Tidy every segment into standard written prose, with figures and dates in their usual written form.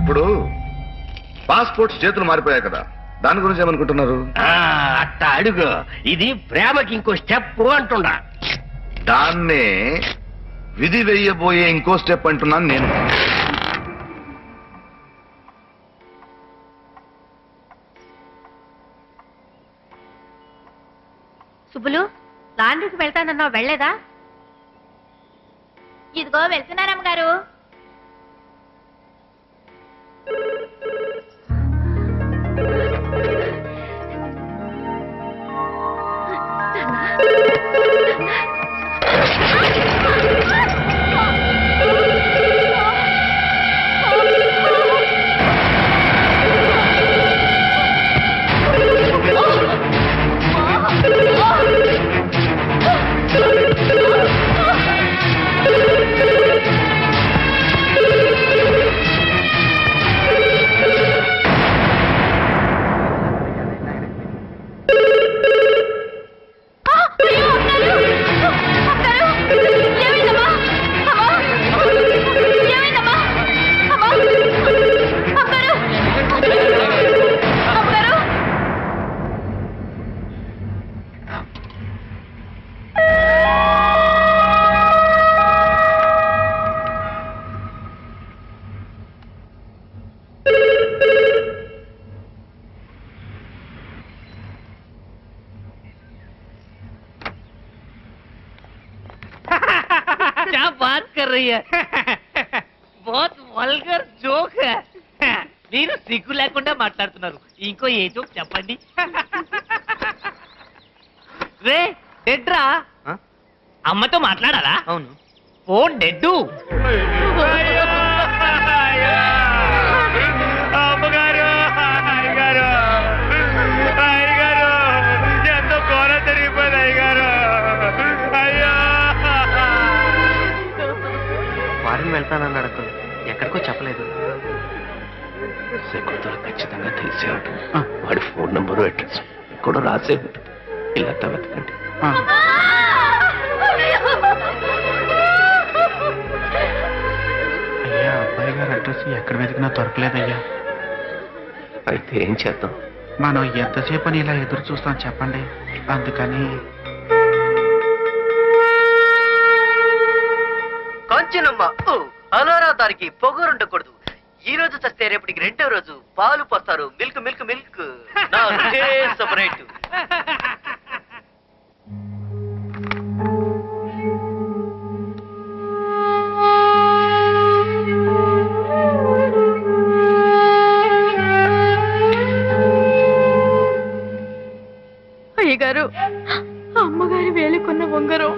ఇప్పుడు పాస్పోర్ట్స్ చేతులు మారిపోయాయి కదా, దాని గురించి ఏమనుకుంటున్నారు? అట్ట అడుగు. ఇది ప్రేమకి ఇంకో స్టెప్ అంటున్నా. దాన్నే విధి వెయ్యబోయే ఇంకో స్టెప్ అంటున్నాను నేను. సుబ్బులు, లాండ్రీకి వెళ్తానన్నావు, వెళ్ళలేదా? ఇదిగో వెళ్తున్నారమ్మ గారు. क्या बात कर रही है? बहुत वल्गर जोक है. మీరు సిగ్గు లేకుండా మాట్లాడుతున్నారు. ఇంకో ఏ జోక్ చెప్పండి. రే డెడ్రా, అమ్మతో మాట్లాడాలా? అవును. ఫోన్ డెడ్డు. అమ్మగారు, అయ్యగారు, అయ్యగారు, ఎంతో ఘోర జరిగిపోయింది అయ్యగారు. అయ్యో, వారిని వెళ్తానన్నాడు అక్కడ, ఎక్కడికో చెప్పలేదు. శకుంతల ఖచ్చితంగా తెలిసే ఉంటుంది. వాడి ఫోన్ నంబరు అడ్రస్ కూడా రాసే ఉంటుంది. ఇలా వెతకండి. అయ్యా, అబ్బాయి గారి అడ్రస్ ఎక్కడ వెతికినా దొరకలేదయ్యా. అయితే ఏం చేద్దాం? మనం ఎంతసేపు అని ఇలా ఎదురు చూస్తాం చెప్పండి. అందుకని కొంచెనమ్మా అలోరా దానికి పొగరుండకూడదు. ఈ రోజు చస్తే రేపటికి రెండో రోజు పాలు పోస్తారు. మిల్క్ మిల్క్ మిల్క్ నా సపరేట్. అయ్యగారు, అమ్మగారి వేలుకున్న ఉంగరం.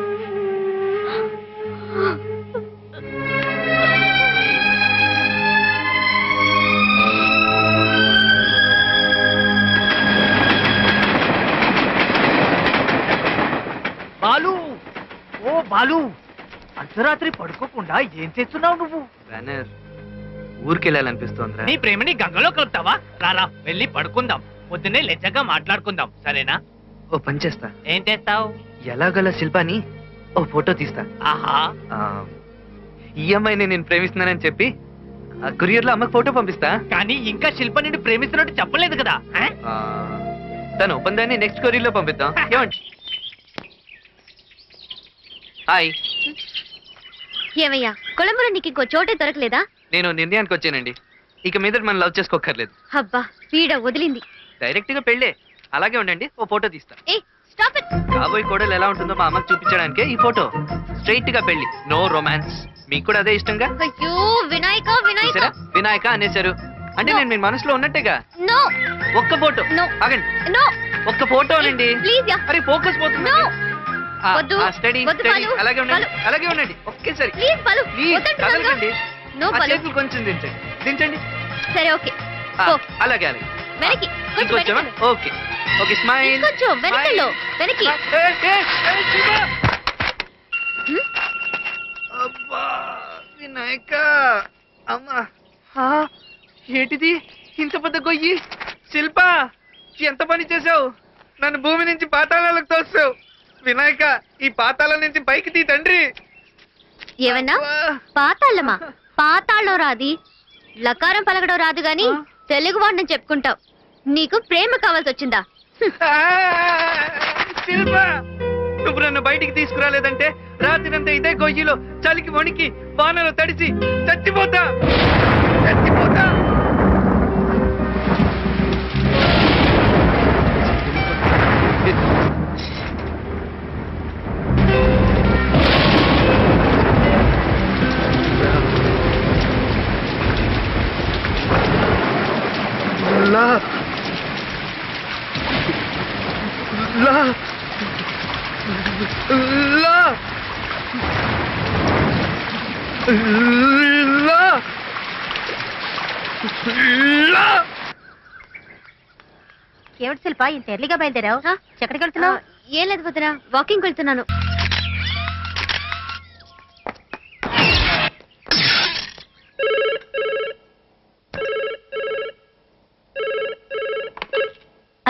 బాలు, ఓ బాలు, అర్ధరాత్రి పడుకోకుండా ఏం చేస్తున్నావు నువ్వు? బ్యానర్ ఊరికి వెళ్ళాలనిపిస్తోందిరా. నీ ప్రేమని గంగలో కలుపుతావా? రారా, వెళ్ళి పడుకుందాం. పొద్దున్నే లెచ్చగా మాట్లాడుకుందాం, సరేనా? ఓ పని చేస్తా. ఏం చేస్తావు? ఎలాగల శిల్పాని ఓ ఫోటో తీస్తా. ఆహా, ఈ అమ్మాయిని నేను ప్రేమిస్తున్నానని చెప్పి కొరియర్ లో అమ్మకి ఫోటో పంపిస్తా. కానీ ఇంకా శిల్ప నిన్ను ప్రేమిస్తున్నట్టు చెప్పలేదు కదా? తను ఒప్పందాన్ని నెక్స్ట్ కొరియర్ లో పంపిద్దాం. ఏమండి? హాయ్. ఏమయ్యా, కొలంబులో నీకు ఇంకో చోటే దొరకలేదా? నేను నిర్ణయానికి వచ్చానండి. ఇక మీద మనం లవ్ చేసుకోకర్లేదు. అబ్బా, పీడ వదిలింది. డైరెక్ట్ గా పెళ్ళే. అలాగే ఉండండి, ఓ ఫోటో తీస్తా. ఏ స్టాప్ ఇట్. కాబోయే కోడలు ఎలా ఉంటుందో మా అమ్మకి చూపించడానికే ఈ ఫోటో. స్ట్రైట్ గా పెళ్లి, నో రొమాన్స్. మీకు కూడా అదే ఇష్టంగా? అయ్యో వినాయక, వినాయక. చూసారా, వినాయక అనేశారు అంటే నేను మీ మనసులో ఉన్నట్టేగా. నో ఒక్క ఫోటో. No. ఆగండి, నో ఒక్క ఫోటో అనండి. Please yeah. అరే ఫోకస్ పోతుంది. నో వద్దు. స్టడీ వద్దు, స్టడీ. బాలు. అలాగే ఉండండి, బాలు. అలాగే ఉండండి. ఒకేసారి ప్లీజ్ బాలు, ప్లీజ్ వద్దంటున్నానుగా. కదలకండి. నో ఆ బాలు. చేతులు కొంచెం దించండి, దించండి. సరే ఓకే. ఆ, ఓ, అలాగే అలాగే. వెనక్కి కొంచెం ఇంకొంచెమా? వెనక్కి. Okay okay, smile. కొంచెం వెనకల్లో, వెనక్కి. అబ్బా వినాయక, అమ్మా. ఏంటిది ఇంత పెద్ద గొయ్యి? శిల్ప, ఎంత పని చేసావు? నన్ను భూమి నుంచి పాతాళాలకు తోస్తావు. వినాయక, ఈ పాతాళం నుంచి పైకి తీ తండ్రి. ఏమన్నా? పాతాళమా? పాతాళం రాది, లకారం పలకడం రాదు గాని తెలుగు వాడిని చెప్పుకుంటావు. నీకు ప్రేమ కావాల్సి వచ్చిందా? శిల్ప, నువ్వు నన్ను బయటికి తీసుకురాలేదంటే రాత్రినంతా ఇదే గొయ్యిలో చలికి వణికి వానలో తడిసి చచ్చిపోతా. లా లా లా లా లా. ఏమిటి శిల్ప ఇంత ఎర్లీగా బయలుదేరావు? ఎక్కడికి వెళ్తున్నావు? ఏం లేదు వదినా, వాకింగ్ వెళ్తున్నాను.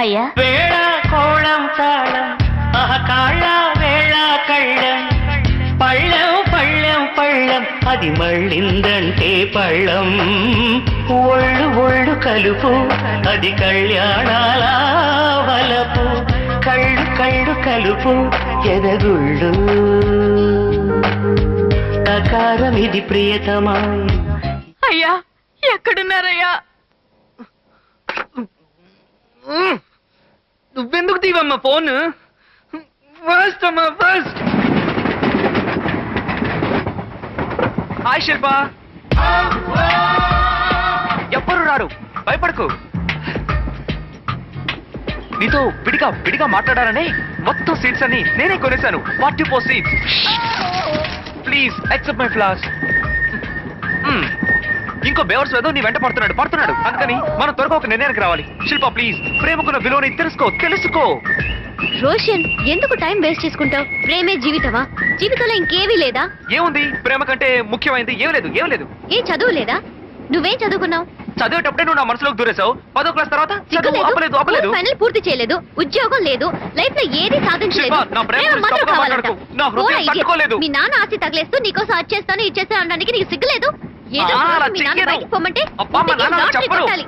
అయ్యా వేళ కోళం తాళం కాళ్ళ వేళ కళ్ళం పళ్ళం పళ్ళం పళ్ళం అది మళ్ళిందంటే పళ్ళం ఒళ్ళు ఒళ్ళు కలుపు అది కళ్యాణాల వలపు కళ్ళు కళ్ళు కలుపు ఎదగుళ్ళు తకారం ఇది ప్రియతమా. అయ్యా ఎక్కడున్నారయ్యా? నువ్వెందుకు తీవమ్మా ఫోన్? ఫస్ట్ అమ్మా ఫస్ట్. హాయ్ శిల్ప. ఎవ్వరు రారు, భయపడకు. నీతో విడిగా మాట్లాడాలని మొత్తం సీట్స్ అన్ని నేనే కొనేశాను. 44 seats. Please accept my floss. ఇంకో బేవర్స్ ఏదో నీ వెంట పడుతున్నాడు. అందుకని మనం త్వరగా ఒక నిర్ణయానికి రావాలి. శిల్ప ప్లీజ్, ప్రేమకున్న విలువని తెలుసుకో. రోషన్, ఎందుకు టైం వేస్ట్ చేసుకుంటావు? ప్రేమే జీవితమా? జీవితంలో ఇంకేమీ లేదా? ఏముంది ప్రేమ కంటే ముఖ్యమైనది? ఏం లేదు. ఏ చదువు లేదా? నువ్వేం చదువుకున్నావు? చదివేటప్పుడే నువ్వు నా మనసులోకి దూరేసావు. 10వ క్లాస్ తర్వాత చదువు ఆపలేదు. ఫైనల్ పూర్తి చేయలేదు, ఉద్యోగం లేదు, లైఫ్ లో ఏది సాధించలేదు. శిల్ప, నా ప్రేమ ప్రేమ గురించి మాత్రం తప్పుగా కావాలంట. మాట్లాడకు. నా హృదయం పోరా, idiot. తట్టుకోలేదు. మీ నాన్న ఆస్తి తగిలేస్తూ నీకోసం అది చేస్తాను ఇది చేస్తాను అనడానికి నీకు సిగ్గులేదు? ఏదో ఆ, అలా మీ నాన్న చెయ్యను. బయటికి పొమ్మంటే అబ్బా, మా ఇంటికి నాన్న అలా లాటరీ చెప్పరు. కొట్టాలి.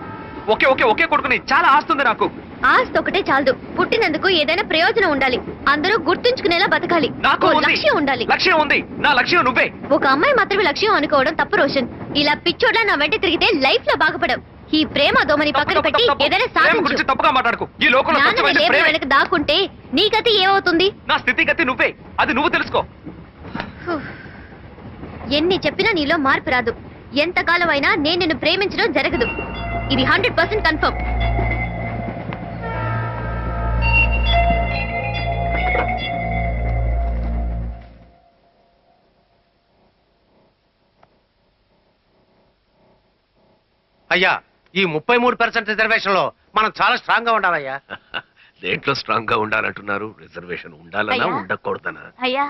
ఒకే కొడుకుని చాలా ఆస్తుంది నాకు. ఆస్తి ఒకటే చాలదు, పుట్టినందుకు ఏదైనా ప్రయోజనం ఉండాలి. అందరూ గుర్తుంచుకునేలా బతకాలి. నాకు ఓ ఉంది. లక్ష్యం ఉండాలి. లక్ష్యం ఉంది. నా లక్ష్యం నువ్వే. ఒక అమ్మాయి మాత్రమే లక్ష్యం అనుకోవడం తప్పు రోషన్. ఇలా పిచ్చోడ్లా నా వెంట తిరిగితే లైఫ్ లో బాగుపడవు. ఈ ప్రేమ దోమని పక్కన పెట్టి ఏదైనా ప్రేమ సాధించు. గురించి తప్పుగా మాట్లాడకు. ఈ లోకంలో నాన్న స్వచ్ఛమైన లేబర్ ప్రేమే. వెనక దాక్కుంటే నీ గతి ఏమవుతుంది? నా స్థితిగతి నువ్వే. అది నువ్వు తెలుసుకో. ఎన్ని చెప్పినా నీలో మార్పు రాదు. ఎంతకాలం అయినా నేను నిన్ను ప్రేమించడం జరగదు. ఇది 100% కన్ఫర్మ్. అయ్యా, ఈ 33% రిజర్వేషన్ లో మనం చాలా స్ట్రాంగ్ గా ఉండాలయ్యా. దేంట్లో స్ట్రాంగ్ గా ఉండాలంటున్నారు? రిజర్వేషన్ ఉండాలనా అయ్యా. ఉండకూడదనా? అయ్యా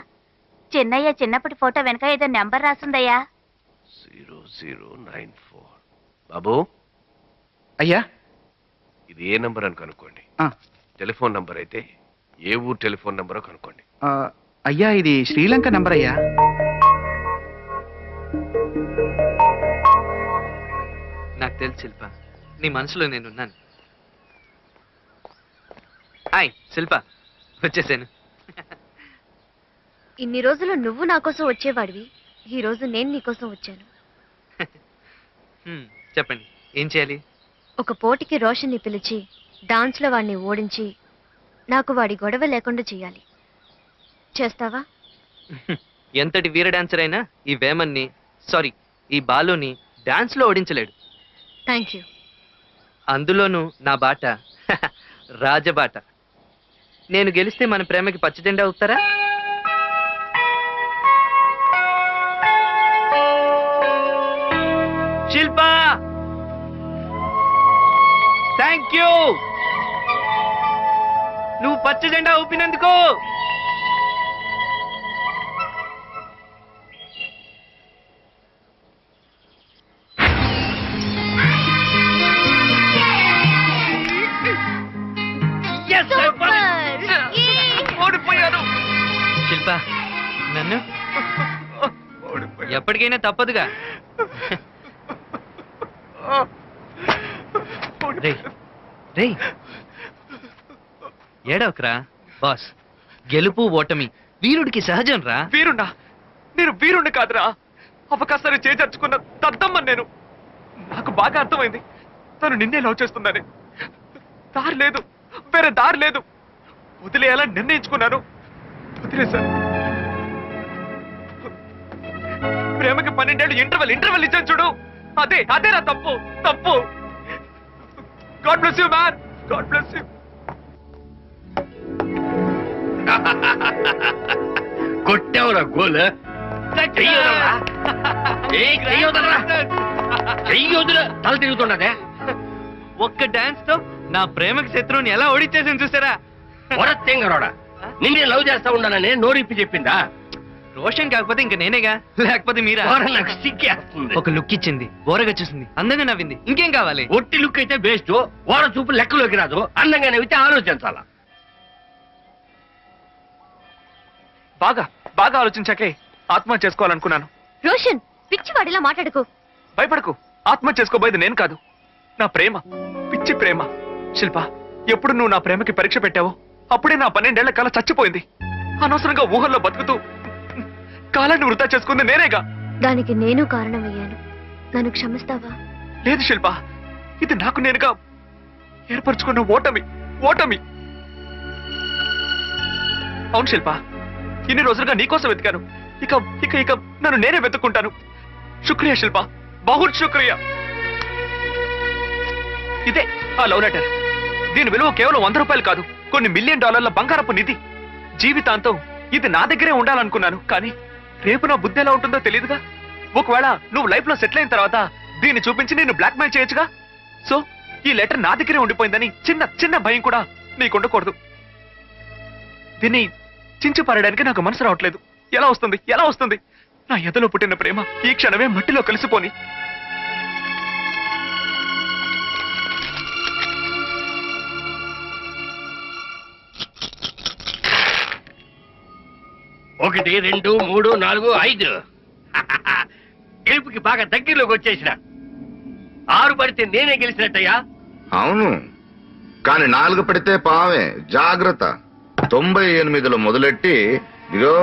చిన్నయ్య చిన్నప్పటి ఫోటో వెనక ఏదో నెంబర్ రాసిందయ్యా. 0094. బాబు, అయ్యా, ఇది ఏ నంబర్ అని కనుక్కోండి. టెలిఫోన్ నంబర్ అయితే ఏ ఊరు టెలిఫోన్ నంబరో కనుక్కోండి. అయ్యా ఇది శ్రీలంక నంబర్ అయ్యా. నాకు తెలుసు శిల్ప, నీ మనసులో నేనున్నాను. హాయ్ శిల్ప, వచ్చేసాను. ఇన్ని రోజులు నువ్వు నా కోసం వచ్చేవాడివి, ఈ రోజు నేను నీ కోసం వచ్చాను. చెప్పండి, ఏం చేయాలి? ఒక పోటీకి రోషన్ని పిలిచి డాన్స్ లో వాడిని ఓడించి నాకు వాడి గొడవ లేకుండా చేయాలి. చేస్తావా? ఎంతటి వీర డాన్సర్ అయినా ఈ వేమన్ని ఈ బాలుని డాన్స్ లో ఓడించలేడు. Thank you. అందులోనూ నా బాట రాజబాట. నేను గెలిస్తే మన ప్రేమకి పచ్చజెండా అవుతారా? శిల్ప, థ్యాంక్ యూ. నువ్వు పచ్చ జెండా ఊపినందుకు. ఓడిపోయాను. శిల్ప, నన్ను ఎప్పటికైనా తప్పదుగా. రేయ్ ఏడవకరా బాస్. గెలుపు ఓటమి వీరుడికి సహజం రా. వీరున్నా? నేను వీరుణ్ణి కాదురా, అవకాశాన్ని చేజర్చుకున్న దద్దమ్మ నేను. నాకు బాగా అర్థమైంది తను నిన్నే లవ్ చేస్తుందని. దారి లేదు, వేరే దారి లేదు. వదిలేయాలని నిర్ణయించుకున్నాను, వదిలేశాను. ప్రేమకి 12 ఏళ్ళు ఇంటర్వెల్ ఇచ్చాను చూడు, అదేరా తప్పు. God bless you man, god bless you. కొట్టావురా గోల్. తల తిరుగుతున్నదే. ఒక్క డాన్స్ తో నా ప్రేమకి శత్రువుని ఎలా ఓడిచ్చేసాను చూసారా? వరత్యంగరోడా, నిన్నే లవ్ చేస్తా ఉండానని నోరిప్పి చెప్పిందా? రోషన్ కాకపోతే ఇంక నేనేగా, లేకపోతే మీరా? నాకు సిక్కేస్తుంది. ఒక లుక్ ఇచ్చింది, బోరగా చూసింది, అందంగా నవ్వింది, ఇంకేం కావాలి? ఒట్టి లుక్ అయితే బేస్ట్, ఓర చూపు లెక్కలోకి రాదు. అందంగా నవ్వితే ఆలోచించాలా. బాగా ఆలోచించాకే ఆత్మహత్య చేసుకోవాలనుకున్నాను. రోషన్ పిచ్చివాడిలా మాట్లాడుకో. భయపడకు, ఆత్మహత్య చేసుకోబోయేది నేను కాదు, నా ప్రేమ, పిచ్చి ప్రేమ. శిల్ప, ఎప్పుడు నువ్వు నా ప్రేమకి పరీక్ష పెట్టావో అప్పుడే నా 12 ఏళ్ల కల చచ్చిపోయింది. అనవసరంగా ఊహల్లో బతుకుతూ కాలాన్ని వృధా చేసుకుంది నేనేగా. దానికి నేను కారణమయ్యాను, నన్ను క్షమిస్తావా? లేదు శిల్ప, ఇది నాకు నేనుగా ఏర్పరచుకున్న ఓటమి. అవును శిల్ప, ఇన్ని రోజులుగా నీకోసం వెతికాను, ఇక నన్ను నేనే వెతుక్కుంటాను. శుక్రియా శిల్ప, బహుత్ శుక్రియా. ఇదే ఆ లవ్ లెటర్. దీని విలువ కేవలం 100 రూపాయలు కాదు, కొన్ని $1 మిలియన్ బంగారపు నిధి. జీవితాంతం ఇది నా దగ్గరే ఉండాలనుకున్నాను, కానీ రేపు నా బుద్ధి ఎలా ఉంటుందో తెలియదుగా. ఒకవేళ నువ్వు లైఫ్ లో సెటిల్ అయిన తర్వాత దీన్ని చూపించి నిన్ను బ్లాక్మెయిల్ చేయొచ్చుగా. సో ఈ లెటర్ నా దగ్గరే ఉండిపోయిందని చిన్న భయం కూడా నీకు ఉండకూడదు. దీన్ని చించి పారడానికి నాకు మనసు రావట్లేదు. ఎలా వస్తుంది? నా ఎదలో పుట్టిన ప్రేమ ఈ క్షణమే మట్టిలో కలిసిపోని. ఒకటి 2 3 4 5 గెలుపుకి బాగా దగ్గరలోకి వచ్చేసిన. 6 పడితే నేనే గెలిచినట్టయ్యా. అవును, కానీ 4 పడితే పావే, జాగ్రత్త. 98లో మొదలెట్టి ఇదో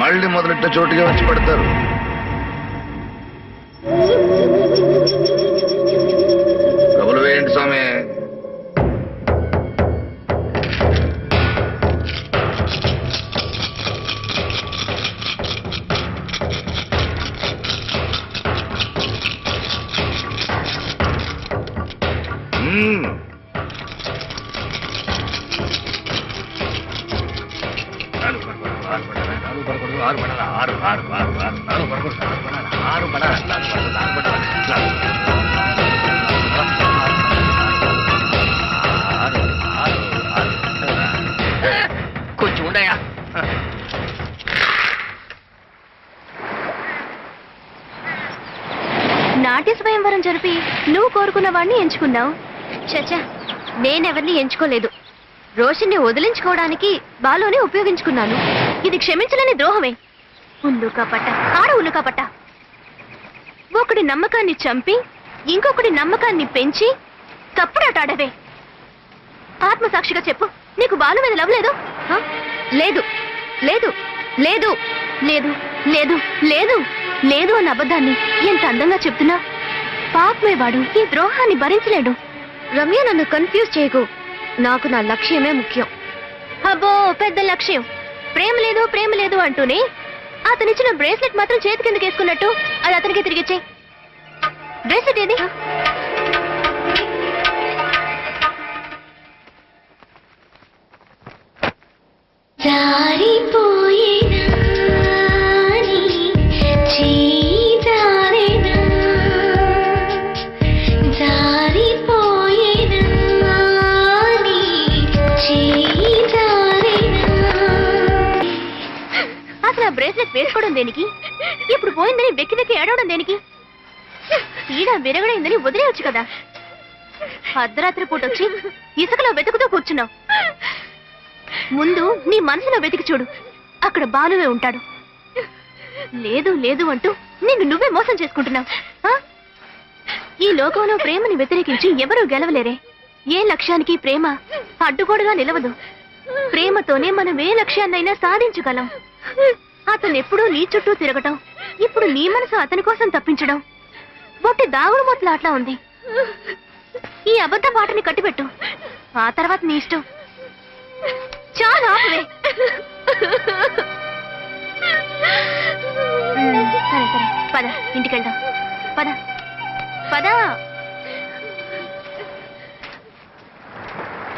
మళ్ళీ మొదలెట్టిన చోటుగా వచ్చి పడతారు. డబ్బులు వేయండి స్వామి. కొంచెం ఉండయా. నాట్య స్వయంవరం జరిపి నువ్వు కోరుకున్న వాడిని ఎంచుకున్నావు. చచ్చా, నేనెవరిని ఎంచుకోలేదు. రోషన్ని వదిలించుకోవడానికి బాలోనే ఉపయోగించుకున్నాను. ఇది క్షమించలేని ద్రోహమే. ఉల్లుకా పట్ట. ఒకడి నమ్మకాన్ని చంపి ఇంకొకటి నమ్మకాన్ని పెంచి తప్పుడాట ఆడవే. ఆత్మసాక్షిగా చెప్పు, నీకు బాలు మీద లవ్ లేదు? లేదు లేదు లేదు లేదు లేదు లేదు లేదు అన్న అబద్ధాన్ని ఎంత అందంగా చెప్తున్నా. పాపమే వాడు ఈ ద్రోహాన్ని భరించలేడు. రమ్య, నన్ను కన్ఫ్యూజ్ చేయకు. నాకు నా లక్ష్యమే ముఖ్యం. అబ్బో, పెద్ద లక్ష్యం. ప్రేమ లేదు అంటూనే అతనిచ్చిన బ్రేస్లెట్ మాత్రం చేతి కిందకి వేసుకున్నట్టు అది అతనికి తిరిగిచ్చే. బ్రేస్లెట్ ఏది? అసలు బ్రేస్లెట్ వేసుకోవడం దేనికి? ఇప్పుడు పోయిందని వెక్కి ఏడవడం దేనికి? ఈడ విరగడైందని వదిలేయచ్చు కదా. అర్ధరాత్రి పూట వచ్చి ఇసుకలో వెతుకుతూ కూర్చున్నావు. ముందు నీ మనసులో వెతికి చూడు, అక్కడ బాలువే ఉంటాడు. లేదు లేదు అంటూ నిన్ను నువ్వే మోసం చేసుకుంటున్నావు. ఈ లోకంలో ప్రేమని వ్యతిరేకించి ఎవరూ గెలవలేరే. ఏ లక్ష్యానికి ప్రేమ అడ్డుగోడుగా నిలవదు. ప్రేమతోనే మనం ఏ లక్ష్యాన్నైనా సాధించగలం. అతను ఎప్పుడూ నీ చుట్టూ తిరగటం, ఇప్పుడు నీ మనసు అతని కోసం తప్పించడం ఒట్టి దాగుడు మొత్తలాట్లా ఉంది. ఈ అబద్ధ పాటని కట్టిపెట్టు, ఆ తర్వాత నీ ఇష్టం. చాలా ఆపవే. సరే సరే, పద ఇంటికెళ్దాం. పద పద.